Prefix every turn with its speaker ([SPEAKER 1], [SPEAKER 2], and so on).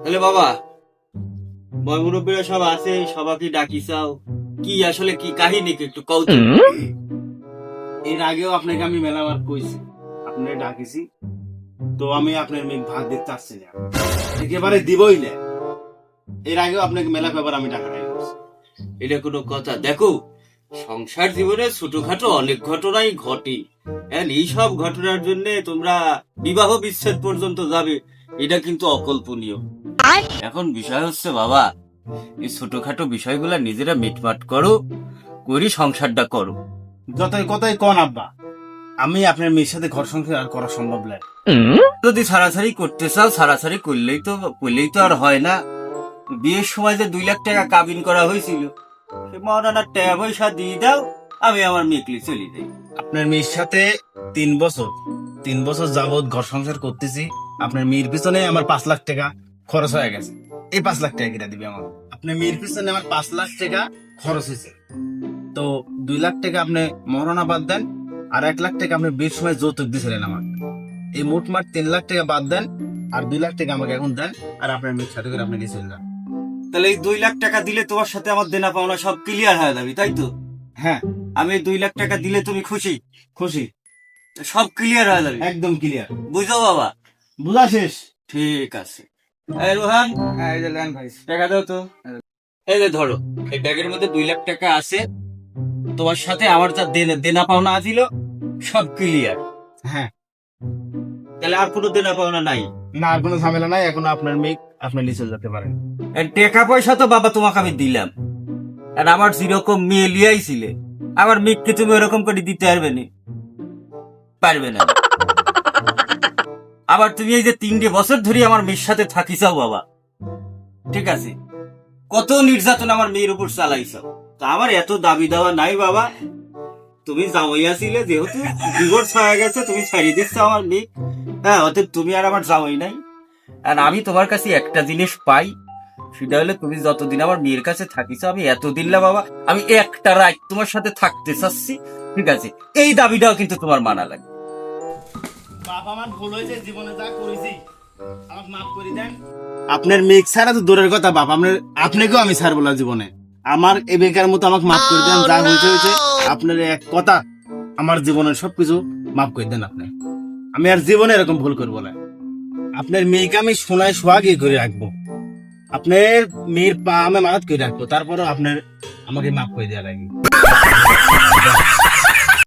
[SPEAKER 1] তাহলে বাবা, বয় মুরব্বীরা সব আছে, সবাইকে ডাকি চাও, কি আসলে কি কাহিনী একটু কও তো।
[SPEAKER 2] এর আগেও আপনাকে আমি মেলাবার কইছি, আপনার ডাকিছি, তো আমি আপনার মেয়ে ভাত দিতে চাচ্ছি না, একেবারে দিবই না। এর আগেও আপনাকে মেলা ব্যাপার আমি টাকা রাখি করছি।
[SPEAKER 1] এটা কোনো কথা? দেখো, সংসার জীবনে ছোটখাটো অনেক ঘটনাই ঘটে। এই সব ঘটনার জন্য তোমরা বিবাহ বিচ্ছেদ পর্যন্ত যাবে, এটা কিন্তু অকল্পনীয়। এখন বিষয় হচ্ছে বাবা, এই ছোটখাটো বিষয়গুলা নিজেরা মিটমাট করো, করি সংসারটা করো।
[SPEAKER 2] যতই কথাই কন আব্বা, আমি আপনার মেয়ের সাথে ঘর সংসার আর করা সম্ভব নয়।
[SPEAKER 1] যদি ছাড়াছাড়ি করতে চাও, ছাড়াছাড়ি করলেই তো আর হয় না। বিয়ের সময় যে 2 লাখ টাকা কাবিন করা হয়েছিল, সে মহারানার টাকা পয়সা দিয়ে দাও, আমি আমার মেকলি চলে যাই।
[SPEAKER 2] আপনার মেয়ের সাথে 3 বছর যাবৎ ঘর সংসার করতেছি। আপনার মেয়ের পিছনে আমার 5 লাখ টাকা খরচ হয়ে গেছে। এই 5 লাখ টাকা কিনা দিবে আমার? আপনার মেয়ের পিছনে আমার 5 লাখ টাকা খরচ হয়েছে। তো 2 লাখ টাকা আপনি মহারণা বাদ দেন, আর 1 লাখ টাকা আপনি বিয়ের সময় যৌতুক দিয়েছিলেন আমাকে। এই মোটমাট 3 লাখ টাকা বাদ দেন, আর 2 লাখ টাকা আমাকে এখন দেন, আর আপনার মেয়ের সাথে করে আপনি গেছিলেন না।
[SPEAKER 1] তাহলে এই 2 লাখ টাকা দিলে তোমার সাথে আমার দেনা পাওনা সব ক্লিয়ার হয়ে যাবে, তাই তো?
[SPEAKER 2] হ্যাঁ,
[SPEAKER 1] আমি এই 2 লাখ টাকা দিলে তুমি খুশি?
[SPEAKER 2] খুশি,
[SPEAKER 1] সব ক্লিয়ার হয়ে যাবে,
[SPEAKER 2] একদম ক্লিয়ার।
[SPEAKER 1] বুঝো বাবা?
[SPEAKER 2] বুঝা শেষ।
[SPEAKER 1] ঠিক আছে। এই রোহান,
[SPEAKER 2] এই যে লেন ভাই,
[SPEAKER 1] টাকা দাও তো। এই যে ধরো, এই ব্যাগের মধ্যে 2 লাখ টাকা আছে। তোমার সাথে আমার যা দেনা পাওনা আছিল, সব ক্লিয়ার।
[SPEAKER 2] হ্যাঁ,
[SPEAKER 1] তাহলে আর কোনো দেনা পাওনা নাই।
[SPEAKER 2] না আর কোনো ঝামেলা নাই। এখন আপনার মেয়ে আপনি নিয়ে চলে যেতে পারেন।
[SPEAKER 1] আর টাকা পয়সা তো বাবা তোমাকে আমি দিলাম, আর আমার যেরকম মেয়ে লিয়াইছিলে, আমার মেয়েকে তুমি ওরকম করে দিতে পারবে না, পারবে না। আবার তুমি এই যে 3 বছর ধরে আমার মেয়ের সাথে থাকিসাও বাবা, ঠিক আছে, কত নির্যাতন আমার মেয়ের উপর চালাইছাও, তা আমার এত দাবি দেওয়া নাই বাবা। তুমি জামাইয়াছিলে, যেহেতু ডিভোর্স হয়ে গেছে, তুমি ছাড়িয়ে দিচ্ছ আমার মেয়ে। হ্যাঁ, অতএব তুমি আর আমার জামাই নাই। আর আমি তোমার কাছে একটা জিনিস পাই, সেটা হলে তুমি যতদিন আমার মেয়ের কাছে থাকিস, আমি এতদিন না বাবা, আমি একটা রাত তোমার সাথে থাকতে চাচ্ছি, ঠিক আছে? এই দাবিটাও কিন্তু তোমার মানা লাগে।
[SPEAKER 2] বাবা, আমার ভুল হয়েছে, জীবনে যা করেছি আমাকে মাফ করে দেন। আপনার মেঘ ছাড়া তো দূরের কথা বাবা, আপনাকেও আমি ছাড়বো না জীবনে। আমার এ বেকার মতো আমাকে মাফ করে দেন। যা হয়েছে হয়েছে, আপনার এক কথা আমার জীবনের সবকিছু মাফ করে দেন আপনি। আমি আর জীবনে এরকম ভুল করবো না। আপনার মেয়েকে আমি সোনায় সোহাগে করে রাখবো, আপনার মেয়ের পা আমি মারাত করে রাখবো, তারপরও আপনার আমাকে মাফ করে দেওয়া লাগে।